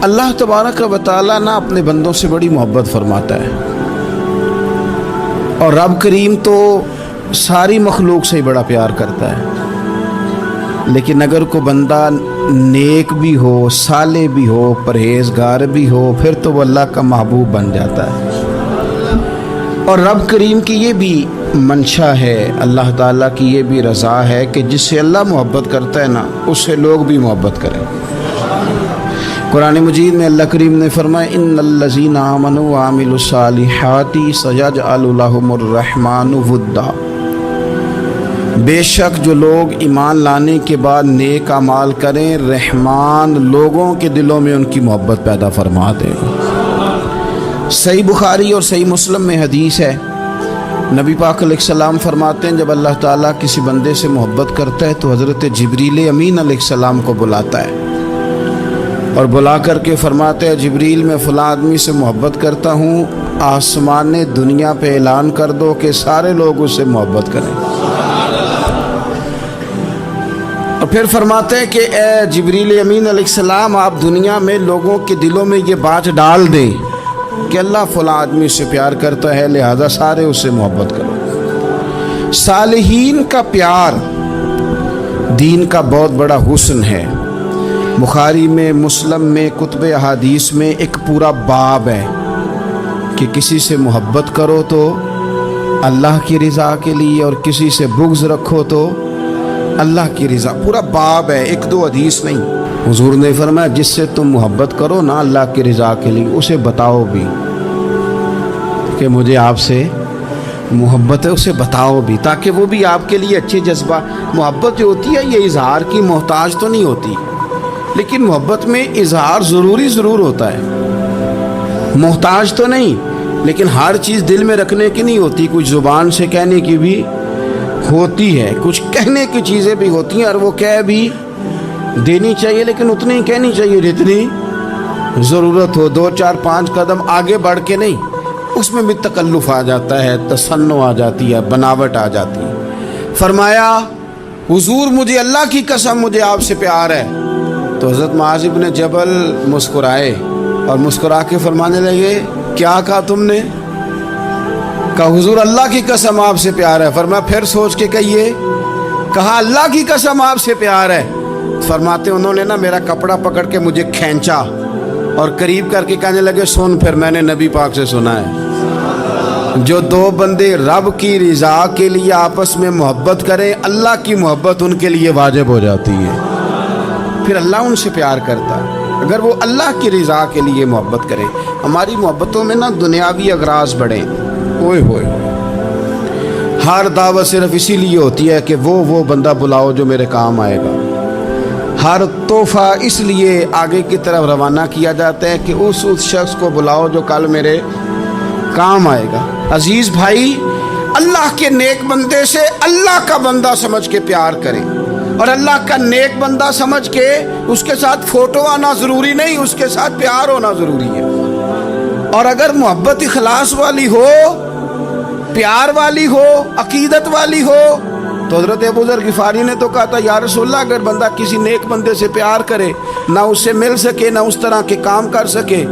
اللہ तबारक व तआला ना अपने बंदों से बड़ी मोहब्बत फरमाता है, और रब करीम तो सारी मखलूक से बड़ा प्यार करता है। लेकिन अगर कोई बंदा नेक भी हो, साले भी हो, परहेजगार भी हो, फिर तो वो अल्लाह का महबूब बन जाता है। और रब करीम की ये भी मंशा है, अल्लाह ताला की ये भी रज़ा है कि जिससे अल्लाह मोहब्बत करता है ना, उससे लोग भी मोहब्बत करें। कुरान मजीद में अल्लाह करीम ने फरमाया इन्नल्लज़ीना आमनू व आमिलुस्सालिहाति सयजअलु लहुमुर रहमानु वुद्दा, बेशक जो लोग ईमान लाने के बाद नेक अमाल करें, रहमान लोगों के दिलों में उनकी मोहब्बत पैदा फरमा देगा। सही बुखारी और सही मुस्लिम में हदीस है, नबी पाक अलैहिस्सलाम फरमाते हैं जब अल्लाह ताला किसी बंदे से मोहब्बत करता है तो हज़रत जिब्रील अमीन अलैहिस्सलाम को बुलाता है और बुला करके फरमाते हैं जिब्रील मैं फ़लाँ आदमी से मोहब्बत करता हूँ, आसमान दुनिया पे ऐलान कर दो कि सारे लोग उससे मोहब्बत करें। और फिर फरमाते हैं कि ए जिब्रील अमीन अलैहिस्सलाम आप दुनिया में लोगों के दिलों में ये बात डाल दें कि अल्लाह फ़लाँ आदमी से प्यार करता है, लिहाजा सारे उससे मोहब्बत करो। सालिहीन का प्यार दीन का बहुत बड़ा हुस्न है। बुखारी में, मुस्लिम में, कुतुब अहादीस में एक पूरा बाब है कि किसी से मोहब्बत करो तो अल्लाह की रज़ा के लिए और किसी से बुग़्ज़ रखो तो अल्लाह की रज़ा। पूरा बाब है, एक दो हदीस नहीं। हुजूर ने फरमाया जिससे तुम मोहब्बत करो ना अल्लाह की रज़ा के लिए, उसे बताओ भी कि मुझे आपसे मोहब्बत है, उसे बताओ भी, ताकि वो भी आपके लिए अच्छे जज्बा। मोहब्बत जो होती है ये इजहार की मोहताज तो नहीं होती, लेकिन मोहब्बत में इजहार ज़रूर होता है। मोहताज तो नहीं, लेकिन हर चीज़ दिल में रखने की नहीं होती, कुछ ज़ुबान से कहने की भी होती है, कुछ कहने की चीज़ें भी होती हैं, और वो कह भी देनी चाहिए, लेकिन उतनी ही कहनी चाहिए जितनी ज़रूरत हो। 2 4 5 कदम आगे बढ़ के नहीं, उसमें भी तकल्लुफ़ आ जाता है, तसन्नो आ जाती है, बनावट आ जाती है। फरमाया हुजूर मुझे अल्लाह की कसम मुझे आपसे प्यार है। तो हज़रत मुआज़ इब्न जबल मुस्कुराए और मुस्कुरा के फरमाने लगे क्या कहा तुमने? कहा हुजूर अल्लाह की कसम आपसे प्यार है। फरमाया फिर सोच के कहिए। कहा अल्लाह की कसम आपसे प्यार है। फरमाते उन्होंने ना मेरा कपड़ा पकड़ के मुझे खींचा और करीब करके कहने लगे सुन, फिर मैंने नबी पाक से सुना है जो दो बंदे रब की रज़ा के लिए आपस में मोहब्बत करें, अल्लाह की मोहब्बत उनके लिए वाजिब हो जाती है, फिर अल्लाह उनसे प्यार करता है अगर वो अल्लाह की रज़ा के लिए मोहब्बत करें। हमारी मोहब्बतों में ना दुनियावी अगराज बढ़े, ओए होए, हर दावत सिर्फ इसीलिए होती है कि वो बंदा बुलाओ जो मेरे काम आएगा। हर तोहफ़ा इसलिए आगे की तरफ रवाना किया जाता है कि उस शख्स को बुलाओ जो कल मेरे काम आएगा। अजीज़ भाई, अल्लाह के नेक बंदे से अल्लाह का बंदा समझ के प्यार करें, और अल्लाह का नेक बंदा समझ के उसके साथ फ़ोटो आना ज़रूरी नहीं, उसके साथ प्यार होना ज़रूरी है। और अगर मोहब्बत इखलास वाली हो, प्यार वाली हो, अकीदत वाली हो, तो हज़रत अबू ज़र ग़िफ़ारी ने तो कहा था या रसूलल्लाह अगर बंदा किसी नेक बंदे से प्यार करे, ना उससे मिल सके, ना उस तरह के काम कर सके,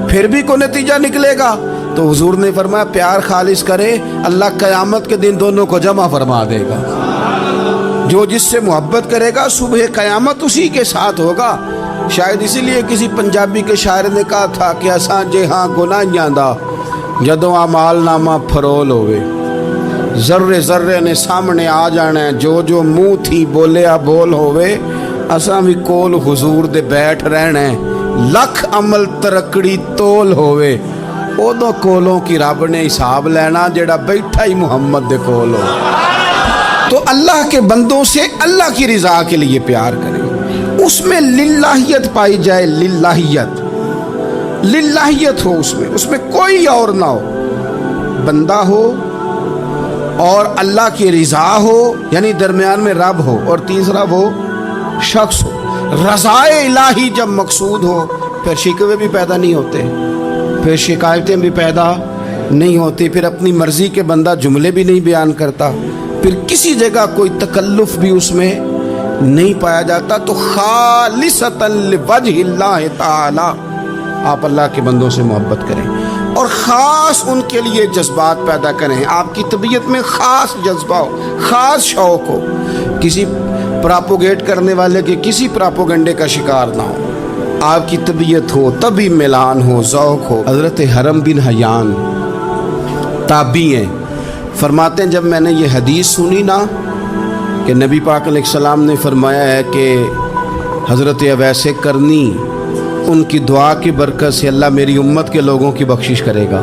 फिर भी कोई नतीजा निकलेगा, तो हुजूर ने फरमाया प्यार खालिस करे, अल्लाह क़यामत के दिन दोनों को जमा फरमा देगा। जो जिससे मोहब्बत करेगा सुबह क़यामत उसी के साथ होगा। शायद इसीलिए किसी पंजाबी के शायर ने कहा था कि असां जे हाँ गुनाहियां दा जदों अमाल नामा फरोल होवे, जर्रे जर्रे ने सामने आ जाना है, जो जो मुँह थी बोलिया बोल होवे, असां भी कोल हुजूर दे बैठ रहना है, लख अमल तरकड़ी तोल होवे, उदों कोलों की रब ने हिसाब लेना जेड़ा बैठा ही मुहम्मद दे कोल हो। तो अल्लाह के बंदों से अल्लाह की रज़ा के लिए प्यार करें, उसमें लिल्लाहियत पाई जाए, लिल्लाहियत हो उसमें कोई और ना हो, बंदा हो और अल्लाह की रज़ा हो, यानी दरमियान में रब हो, और तीसरा वो शख्स हो। रज़ाए इलाही जब मकसूद हो फिर शिकवे भी पैदा नहीं होते, फिर शिकायतें भी पैदा नहीं होती, फिर अपनी मर्ज़ी के बंदा जुमले भी नहीं बयान करता, फिर किसी जगह कोई तकल्लुफ़ भी उसमें नहीं पाया जाता। तो खालिसतन लिवजहिल्लाह ताला آپ اللہ کے بندوں سے محبت کریں اور خاص ان کے لیے جذبات پیدا کریں. آپ کی طبیعت میں خاص جذبہ ہو, خاص شوق ہو, کسی پراپوگیٹ کرنے والے کے کسی پراپوگنڈے کا شکار نہ ہو. آپ کی طبیعت ہو, طبی میلان ہو, ذوق ہو. حضرت حرم بن حیان تابعی ہیں, فرماتے ہیں جب میں نے یہ حدیث سنی نا کہ نبی پاک علیہ السلام نے فرمایا ہے کہ حضرت اویس کرنی ان کی دعا کی برکت سے اللہ میری امت کے لوگوں کی بخشش کرے گا,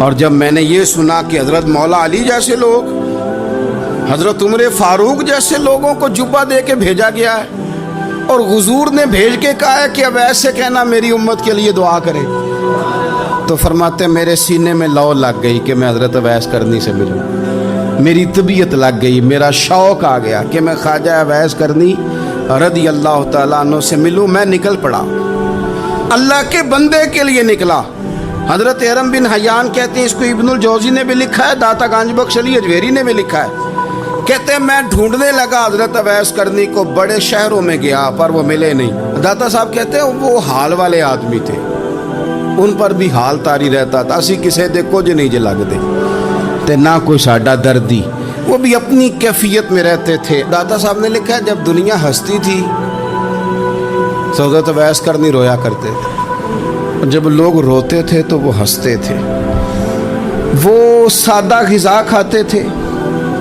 اور جب میں نے یہ سنا کہ حضرت مولا علی جیسے لوگ, حضرت عمر فاروق جیسے لوگوں کو جبہ دے کے بھیجا گیا ہے اور حضور نے بھیج کے کہا ہے کہ اب ایسے کہنا میری امت کے لیے دعا کرے, تو فرماتے ہیں میرے سینے میں لو لگ گئی کہ میں حضرت اویس کرنی سے ملوں. میری طبیعت لگ گئی, میرا شوق آ گیا کہ میں خواجہ اویس کرنی رضی اللہ تعالیٰ عنہ سے ملوں. میں نکل پڑا, اللہ کے بندے کے لیے نکلا. حضرت حرم بن حیان کہتے ہیں, اس کو ابن الجوزی نے بھی لکھا ہے, داتا گنج بخش علی اجویری نے بھی لکھا ہے, کہتے ہیں میں ڈھونڈنے لگا حضرت اویس کرنی کو, بڑے شہروں میں گیا پر وہ ملے نہیں. داتا صاحب کہتے ہیں وہ حال والے آدمی تھے, ان پر بھی حال تاری رہتا تھا, اسی کسے دے کچھ نہیں جے لگ دے تے نہ کوئی ساڈا دردی, وہ بھی اپنی کیفیت میں رہتے تھے. داتا صاحب نے لکھا ہے جب دنیا ہستی تھی حضرت اویس کرنی رویا کرتے تھے, جب لوگ روتے تھے تو وہ ہنستے تھے. وہ سادہ غذا کھاتے تھے,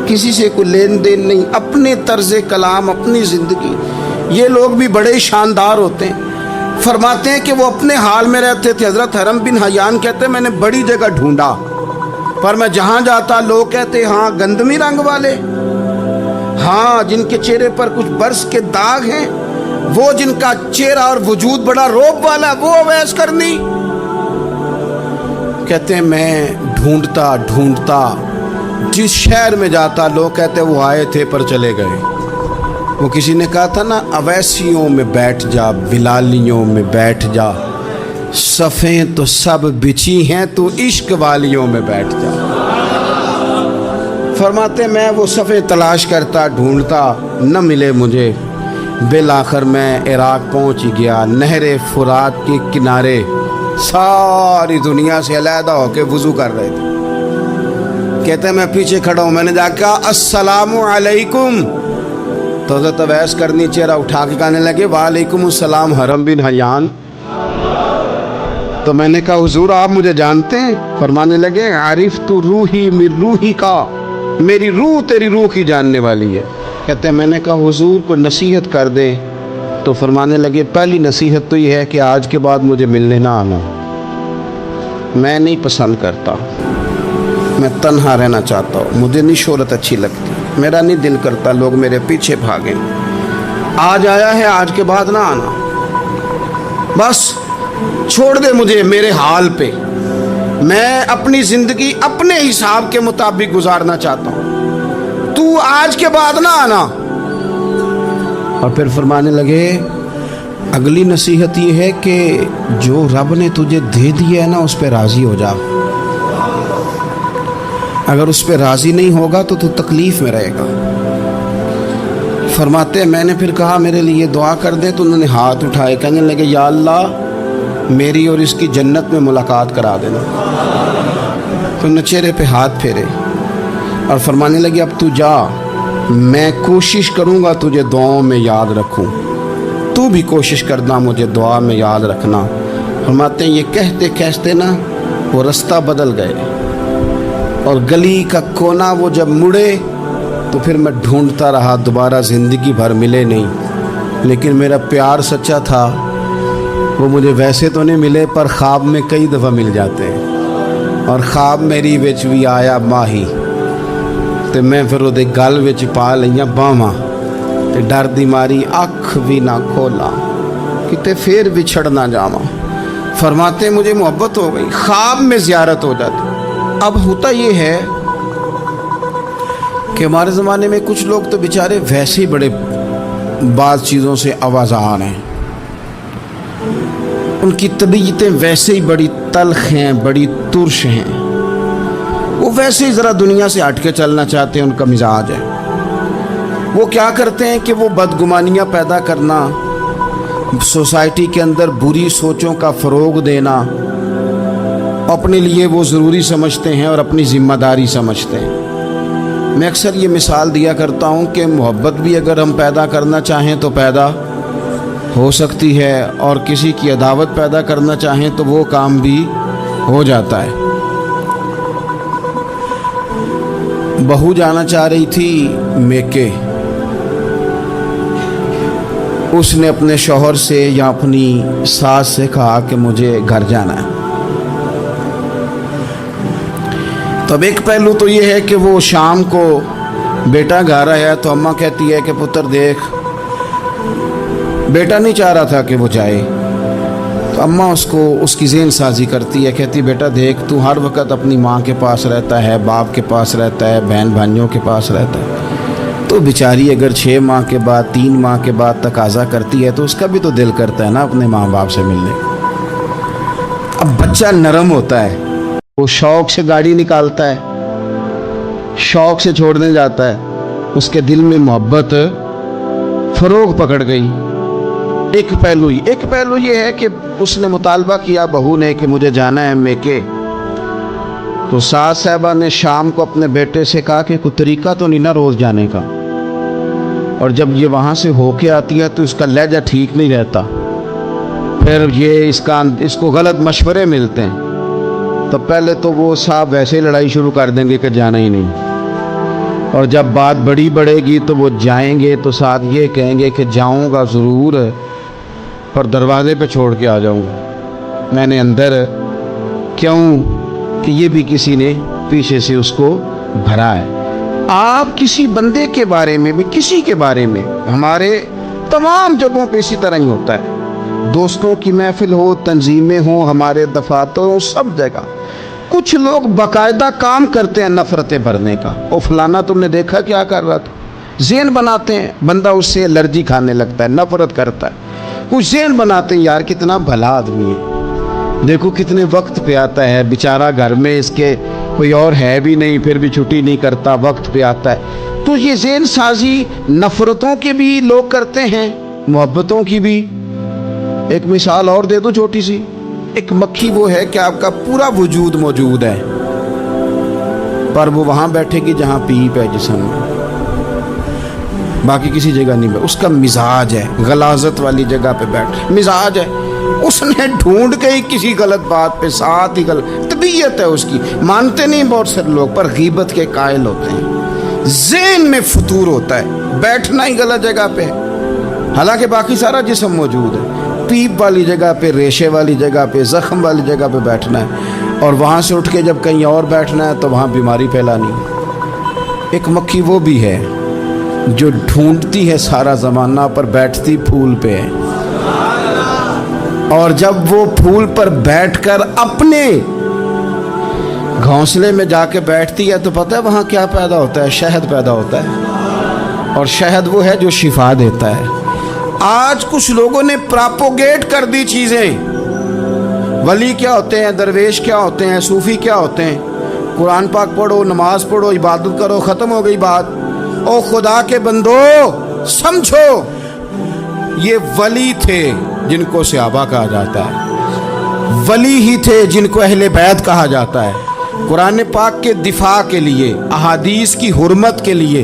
کسی سے کوئی لین دین نہیں, اپنے طرز کلام, اپنی زندگی. یہ لوگ بھی بڑے شاندار ہوتے ہیں. فرماتے ہیں کہ وہ اپنے حال میں رہتے تھے. حضرت حرم بن حیان کہتے ہیں میں نے بڑی جگہ ڈھونڈا, پر میں جہاں جاتا لوگ کہتے ہاں گندمی رنگ والے, ہاں جن کے چہرے پر کچھ برس کے داغ ہیں, وہ جن کا چہرہ اور وجود بڑا روب والا, وہ اویس کرنی. کہتے ہیں میں ڈھونڈتا جس شہر میں جاتا لوگ کہتے وہ آئے تھے پر چلے گئے. وہ کسی نے کہا تھا نا, اویسیوں میں بیٹھ جا, بلالیوں میں بیٹھ جا, صفیں تو سب بچھی ہیں, تو عشق والیوں میں بیٹھ جا. فرماتے میں وہ صفیں تلاش کرتا, ڈھونڈتا, نہ ملے مجھے. بالآخر میں عراق پہنچ گیا. نہر فرات کے کنارے ساری دنیا سے علیحدہ ہو کے وضو کر رہے تھے. کہتے ہیں میں پیچھے کھڑا ہوں, میں نے جا کہا السلام علیکم, تو حضرت اویس کرنی چہرہ اٹھا کے کہنے لگے وعلیکم السلام حرم بن حیان. تو میں نے کہا حضور آپ مجھے جانتے ہیں؟ فرمانے لگے عرفت روحی من روحی کا, میری روح تیری روح کی جاننے والی ہے. کہتے ہیں میں نے کہا حضور کو نصیحت کر دیں. تو فرمانے لگے پہلی نصیحت تو یہ ہے کہ آج کے بعد مجھے ملنے نہ آنا, میں نہیں پسند کرتا, میں تنہا رہنا چاہتا ہوں, مجھے نہیں شہرت اچھی لگتی, میرا نہیں دل کرتا لوگ میرے پیچھے بھاگیں. آج آیا ہے, آج کے بعد نہ آنا, بس چھوڑ دے مجھے میرے حال پہ, میں اپنی زندگی اپنے حساب کے مطابق گزارنا چاہتا ہوں, تو آج کے بعد نہ آنا. اور پھر فرمانے لگے اگلی نصیحت یہ ہے کہ جو رب نے تجھے دے دیا ہے نا اس پہ راضی ہو جا, اگر اس پہ راضی نہیں ہوگا تو تکلیف میں رہے گا. فرماتے ہیں میں نے پھر کہا میرے لیے دعا کر دیں, تو انہوں نے ہاتھ اٹھائے, کہنے لگے یا اللہ میری اور اس کی جنت میں ملاقات کرا دینا. تو انہوں نے چہرے پہ ہاتھ پھیرے اور فرمانے لگے اب تو جا, میں کوشش کروں گا تجھے دعاؤں میں یاد رکھوں, تو بھی کوشش کرنا مجھے دعا میں یاد رکھنا. فرماتے ہیں یہ کہتے کہتے نا وہ رستہ بدل گئے, اور گلی کا کونا وہ جب مڑے تو پھر میں ڈھونڈتا رہا, دوبارہ زندگی بھر ملے نہیں. لیکن میرا پیار سچا تھا, وہ مجھے ویسے تو نہیں ملے پر خواب میں کئی دفعہ مل جاتے ہیں. اور خواب میری وچ بھی آیا ماہی, تے میں پھر وہ گل وچ پا لئیاں باواں, تے ڈر دی ماری اکھ بھی نہ کھولا, کتے پھر بچھڑ نہ جاواں. فرماتے مجھے محبت ہو گئی, خواب میں زیارت ہو جاتی. اب ہوتا یہ ہے کہ ہمارے زمانے میں کچھ لوگ تو بیچارے ویسے ہی بڑے بعض چیزوں سے آوازان ہیں, ان کی طبیعتیں ویسے ہی بڑی تلخ ہیں, بڑی ترش ہیں, وہ ویسے ہی ذرا دنیا سے ہٹ کے چلنا چاہتے ہیں, ان کا مزاج ہے. وہ کیا کرتے ہیں کہ وہ بدگمانیاں پیدا کرنا, सोसाइटी के अंदर बुरी सोचों का फ़रोग देना अपने लिए वो ज़रूरी समझते हैं और अपनी ज़िम्मेदारी समझते हैं। मैं अक्सर ये मिसाल दिया करता हूँ कि मोहब्बत भी अगर हम पैदा करना चाहें तो पैदा हो सकती है, और किसी की अदावत पैदा करना चाहें तो वो काम भी हो जाता है। बहू जाना चाह रही थी मेके, उसने अपने शौहर से या अपनी सास से कहा कि मुझे घर जाना है। तब एक पहलू तो ये है कि वो शाम को बेटा घर आया तो अम्मा कहती है कि पुत्र देख, बेटा नहीं चाह रहा था कि वो जाए, तो अम्मा उसको उसकी ज़हन साजी करती है, कहती बेटा देख, तू हर वक्त अपनी माँ के पास रहता है, बाप के पास रहता है, बहन भाइयों के पास रहता है, तो बेचारी अगर 6 माह के बाद 3 माह के बाद तकाजा करती है तो उसका भी तो दिल करता है ना अपने माँ बाप से मिलने। अब बच्चा नरम होता है, वो शौक़ से गाड़ी निकालता है, शौक़ से छोड़ने जाता है, उसके दिल में मोहब्बत फ़रोग पकड़ गई। एक पहलू ये है कि उसने मुतालबा किया बहू ने कि मुझे जाना है मेके, तो सास साहबा ने शाम को अपने बेटे से कहा कि कोई तरीका तो नहीं ना रोज़ जाने का, और जब ये वहाँ से होके आती है तो इसका लहजा ठीक नहीं रहता, फिर ये इसको गलत मशवरे मिलते हैं, तो पहले तो वो साहब वैसे ही लड़ाई शुरू कर देंगे कि जाना ही नहीं, और जब बात बड़ी बढ़ेगी तो वो जाएंगे तो साथ ये कहेंगे कि जाऊंगा ज़रूर पर दरवाजे पे छोड़ के आ जाऊंगा, मैंने अंदर क्यों कि ये भी किसी ने पीछे से उसको भरा है। आप किसी बंदे के बारे में भी, किसी के बारे में, हमारे तमाम जगहों पे इसी तरह ही होता है, दोस्तों की महफिल हो, तंजीमें हो, हमारे दफातर हो, सब जगह कुछ लोग बाकायदा काम करते हैं नफ़रतें भरने का। ओ फलाना तुमने देखा क्या कर रहा था, ज़हन बनाते हैं, बंदा उससे एलर्जी खाने लगता है, नफ़रत करता है, कुछ ज़हन बनाते हैं यार कितना भला आदमी है, देखो कितने वक्त पे आता है, बेचारा घर में इसके कोई और है भी नहीं फिर भी छुट्टी नहीं करता, वक्त पे आता है। तो ये ज़हन साजी नफ़रतों के भी लोग करते हैं, मोहब्बतों की भी। एक मिसाल और दे दो छोटी सी, एक मक्खी वो है कि आपका पूरा वजूद मौजूद है पर वो वहाँ बैठेगी जहाँ पीप है जिस्म में, बाकी किसी जगह नहीं। उसका मिजाज है, गलाजत वाली जगह पे बैठ मिजाज है, उसने ढूंढ के ही किसी गलत बात पे साथ ही गलत तबीयत है उसकी। मानते नहीं बहुत सारे लोग पर गीबत के कायल होते हैं, ज़हन में फतूर होता है, बैठना ही गलत जगह पे है, हालांकि बाकी सारा जिस्म मौजूद है। पीप वाली जगह पे, रेशे वाली जगह पे, ज़ख्म वाली जगह पे बैठना है, और वहाँ से उठ के जब कहीं और बैठना है तो वहाँ बीमारी फैलानी। एक मक्खी वो भी है जो ढूंढती है सारा ज़माना पर बैठती फूल पे है, और जब वो फूल पर बैठकर अपने घोंसले में जाके बैठती है तो पता है वहाँ क्या पैदा होता है, शहद पैदा होता है, और शहद वो है जो शिफा देता है। आज कुछ लोगों ने प्रापोगेट कर दी चीज़ें, वली क्या होते हैं, दरवेश क्या होते हैं, सूफ़ी क्या होते हैं, कुरान पाक पढ़ो, नमाज पढ़ो, इबादत करो, ख़त्म हो गई बात। ओ खुदा के बंदो समझो, ये वली थे जिनको सहाबा कहा जाता है, वली ही थे जिनको अहले बैत कहा जाता है। कुरान पाक के दिफा के लिए, अहादीस की हुर्मत के लिए,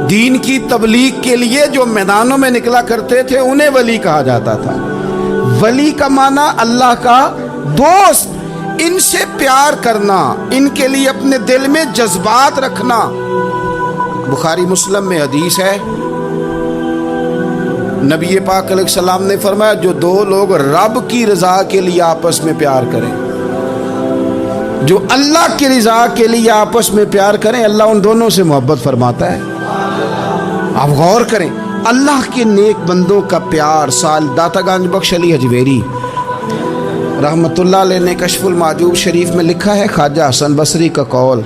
दीन की तबलीग के लिए जो मैदानों में निकला करते थे उन्हें वली कहा जाता था। वली का माना अल्लाह का दोस्त, इनसे प्यार करना, इनके लिए अपने दिल में जज्बात रखना। बुखारी मुस्लिम में हदीस है, नबी पाक अलैहिस्सलाम ने फरमाया जो दो लोग रब की रज़ा के लिए आपस में प्यार करें, जो अल्लाह की रज़ा के लिए आपस में प्यार करें, अल्लाह उन दोनों से मोहब्बत फरमाता है। आप गौर करें, अल्लाह के नेक बंदों का प्यार। साल दाता गंज बख्श अली हजवेरी रहमतुल्लाह अलैह ने कश्फुल माजूब शरीफ में लिखा है, ख्वाजा हसन बसरी का कौल।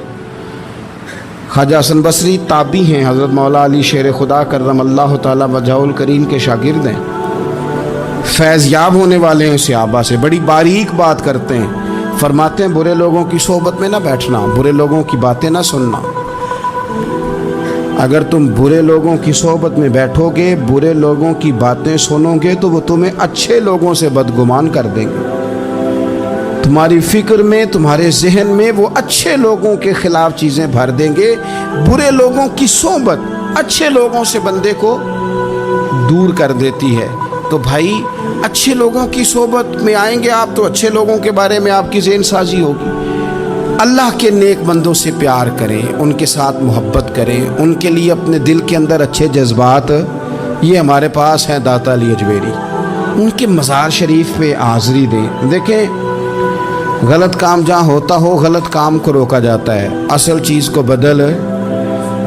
ख्वाजा हसन बसरी ताबी हैं, हज़रत मौला अली शेर खुदा करमल्लाहु ताला वजहुल करीम के शागिर्द हैं, फैज़ याब होने वाले हैं सहाबा से, बड़ी बारीक बात करते हैं। फरमाते हैं बुरे लोगों की सोहबत में ना बैठना, बुरे लोगों की बातें ना सुनना। اگر تم برے لوگوں کی صحبت میں بیٹھو گے، برے لوگوں کی باتیں سنو گے تو وہ تمہیں اچھے لوگوں سے بدگمان کر دیں گے۔ تمہاری فکر میں، تمہارے ذہن میں وہ اچھے لوگوں کے خلاف چیزیں بھر دیں گے۔ برے لوگوں کی صحبت اچھے لوگوں سے بندے کو دور کر دیتی ہے۔ تو بھائی اچھے لوگوں کی صحبت میں آئیں گے آپ تو اچھے لوگوں کے بارے میں آپ کی ذہن سازی ہوگی۔ اللہ کے نیک بندوں سے پیار کریں، ان کے ساتھ محبت کریں، ان کے لیے اپنے دل کے اندر اچھے جذبات، یہ ہمارے پاس ہیں داتا علی اجمیری، ان کے مزار شریف پہ حاضری دیں۔ دیکھیں غلط کام جہاں ہوتا ہو غلط کام کو روکا جاتا ہے، اصل چیز کو بدل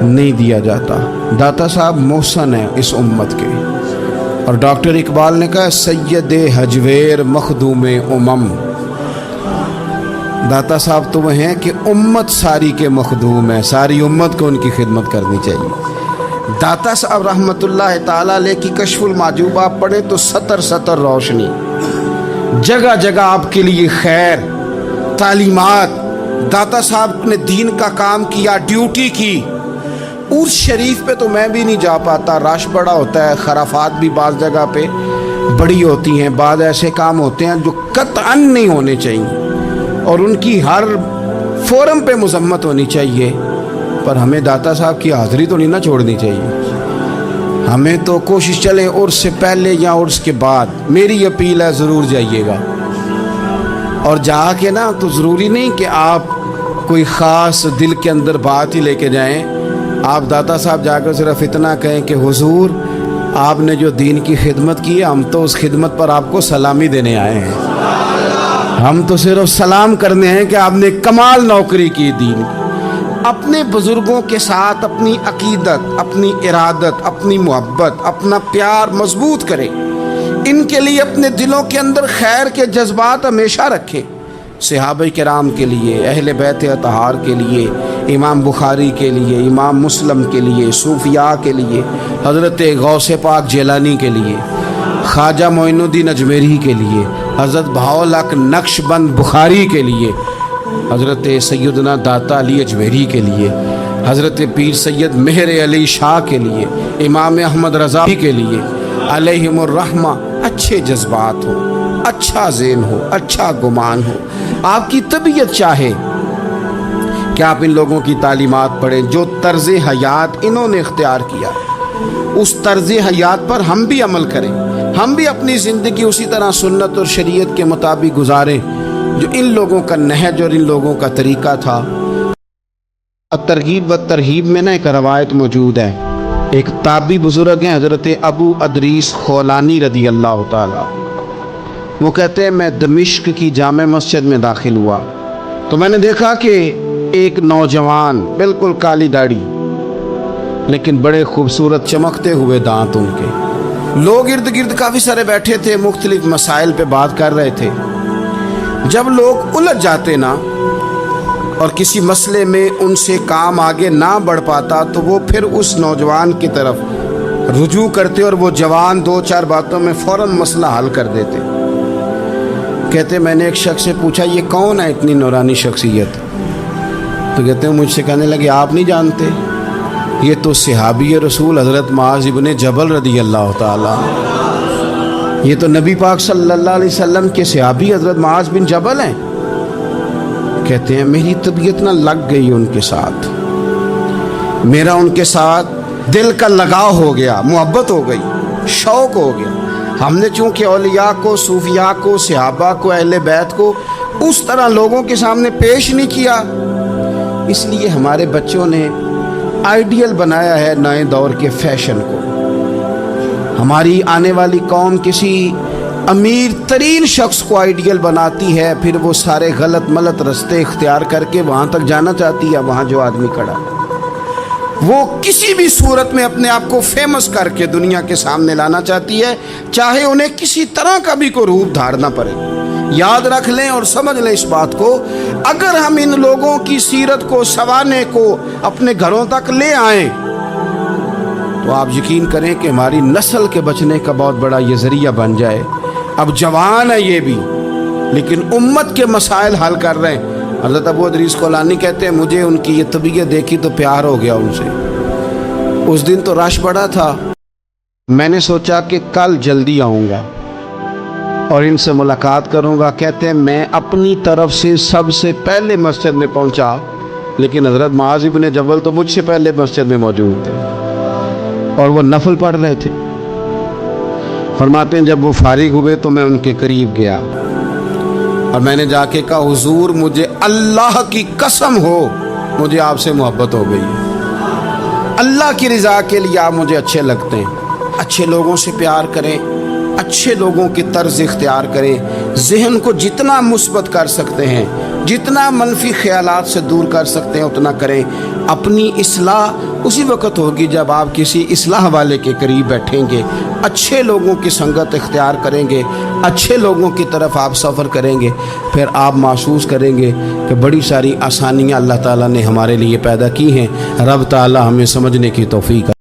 نہیں دیا جاتا۔ داتا صاحب محسن ہیں اس امت کے، اور ڈاکٹر اقبال نے کہا سید حجویر مخدوم امم۔ داتا صاحب تو وہ ہیں کہ امت ساری کے مخدوم ہیں، ساری امت کو ان کی خدمت کرنی چاہیے۔ داتا صاحب رحمۃ اللہ تعالیٰ علیہ کی کشف المحجوب آپ پڑھیں تو سطر سطر روشنی، جگہ جگہ آپ کے لیے خیر، تعلیمات۔ داتا صاحب نے دین کا کام کیا، ڈیوٹی کی۔ عرس شریف پہ تو میں بھی نہیں جا پاتا، رش بڑا ہوتا ہے، خرافات بھی بعض جگہ پہ بڑی ہوتی ہیں، بعض ایسے کام ہوتے ہیں جو قطعاً نہیں ہونے چاہیے اور ان کی ہر فورم پہ مذمت ہونی چاہیے، پر ہمیں داتا صاحب کی حاضری تو نہیں نہ چھوڑنی چاہیے۔ ہمیں تو کوشش چلے عرس سے پہلے یا عرس کے بعد، میری اپیل ہے ضرور جائیے گا، اور جا کے نا تو ضروری نہیں کہ آپ کوئی خاص دل کے اندر بات ہی لے کے جائیں۔ آپ داتا صاحب جا کر صرف اتنا کہیں کہ حضور آپ نے جو دین کی خدمت کی ہے، ہم تو اس خدمت پر آپ کو سلامی دینے آئے ہیں، ہم تو صرف سلام کرنے ہیں کہ آپ نے کمال نوکری کی دین کی۔ اپنے بزرگوں کے ساتھ اپنی عقیدت، اپنی ارادت، اپنی محبت، اپنا پیار مضبوط کریں، ان کے لیے اپنے دلوں کے اندر خیر کے جذبات ہمیشہ رکھیں۔ صحابہ کرام کے لیے، اہل بیت اطہار کے لیے، امام بخاری کے لیے، امام مسلم کے لیے، صوفیاء کے لیے، حضرت غوث پاک جیلانی کے لیے، خواجہ معین الدین اجمیری کے لیے، حضرت بہاؤالحق نقش بند بخاری کے لیے، حضرت سیدنا داتا علی اجمیری کے لیے، حضرت پیر سید مہر علی شاہ کے لیے، امام احمد رضا کے لیے علیہم الرحمہ اچھے جذبات ہو، اچھا ذہن ہو، اچھا گمان ہو۔ آپ کی طبیعت چاہے کہ آپ ان لوگوں کی تعلیمات پڑھیں، جو طرز حیات انہوں نے اختیار کیا، اس طرز حیات پر ہم بھی عمل کریں، ہم بھی اپنی زندگی اسی طرح سنت اور شریعت کے مطابق گزاریں جو ان لوگوں کا نہج اور ان لوگوں کا طریقہ تھا۔ ترغیب و ترہیب میں نا ایک روایت موجود ہے، ایک تابعی بزرگ ہیں حضرت ابو ادریس خولانی رضی اللہ تعالی، وہ کہتے ہیں میں دمشق کی جامع مسجد میں داخل ہوا تو میں نے دیکھا کہ ایک نوجوان، بالکل کالی داڑھی لیکن بڑے خوبصورت چمکتے ہوئے دانت ان کے، لوگ ارد گرد کافی سارے بیٹھے تھے، مختلف مسائل پہ بات کر رہے تھے۔ جب لوگ الجھ جاتے نا اور کسی مسئلے میں ان سے کام آگے نہ بڑھ پاتا تو وہ پھر اس نوجوان کی طرف رجوع کرتے اور وہ جوان دو چار باتوں میں فوراً مسئلہ حل کر دیتے۔ کہتے میں نے ایک شخص سے پوچھا یہ کون ہے اتنی نورانی شخصیت؟ تو کہتے ہیں مجھ سے کہنے لگے آپ نہیں جانتے، یہ تو صحابی رسول حضرت معاذ ابن جبل رضی اللہ تعالی، یہ تو نبی پاک صلی اللہ علیہ وسلم کے صحابی حضرت معاذ بن جبل ہیں۔ کہتے ہیں میری طبیعت نہ لگ گئی ان کے ساتھ، میرا ان کے ساتھ دل کا لگاؤ ہو گیا، محبت ہو گئی، شوق ہو گیا۔ ہم نے چونکہ اولیاء کو، صوفیاء کو، صحابہ کو، اہل بیت کو اس طرح لوگوں کے سامنے پیش نہیں کیا، اس لیے ہمارے بچوں نے آئیڈیل بنایا ہے نئے دور کے فیشن کو۔ ہماری آنے والی قوم کسی امیر ترین شخص کو آئیڈیل بناتی ہے، پھر وہ سارے غلط ملت رستے اختیار کر کے وہاں تک جانا چاہتی ہے، وہاں جو آدمی کھڑا ہے وہ کسی بھی صورت میں اپنے آپ کو فیمس کر کے دنیا کے سامنے لانا چاہتی ہے، چاہے انہیں کسی طرح کا بھی کوئی روپ دھارنا پڑے۔ یاد رکھ لیں اور سمجھ لیں اس بات کو، اگر ہم ان لوگوں کی سیرت کو، سوانے کو اپنے گھروں تک لے آئیں تو آپ یقین کریں کہ ہماری نسل کے بچنے کا بہت بڑا یہ ذریعہ بن جائے۔ اب جوان ہے یہ بھی، لیکن امت کے مسائل حل کر رہے ہیں۔ حضرت ابو ادریس خولانی کہتے ہیں مجھے ان کی یہ طبیعت دیکھی تو پیار ہو گیا ان سے، उस दिन तो रश बड़ा था। मैंने सोचा कि कल जल्दी आऊँगा और इनसे मुलाकात करूँगा। कहते हैं मैं अपनी तरफ से सबसे पहले मस्जिद में पहुँचा, लेकिन हज़रत मुआज़ इब्न जबल तो मुझसे पहले मस्जिद में मौजूद थे और वो नफल पढ़ रहे थे। फरमाते हैं जब वो फारिग हुए तो मैं उनके करीब गया और मैंने जाके कहा, हुजूर मुझे अल्लाह की कसम हो, मुझे आपसे मोहब्बत हो गई। अल्लाह की रज़ा के लिए आप मुझे अच्छे लगते हैं। अच्छे लोगों से प्यार करें, अच्छे लोगों की तर्ज इख्तियार करें। ज़हन को जितना मुस्बत कर सकते हैं, जितना मनफी ख्यालात से दूर कर सकते हैं उतना करें। अपनी इस्लाह उसी वक्त होगी जब आप किसी इस्लाह वाले के करीब बैठेंगे, अच्छे लोगों की संगत इख्तियार करेंगे, अच्छे लोगों की तरफ आप सफ़र करेंगे, फिर आप महसूस करेंगे कि बड़ी सारी आसानियाँ अल्लाह ताला ने हमारे लिए पैदा की हैं। रब ताला हमें समझने की तौफीक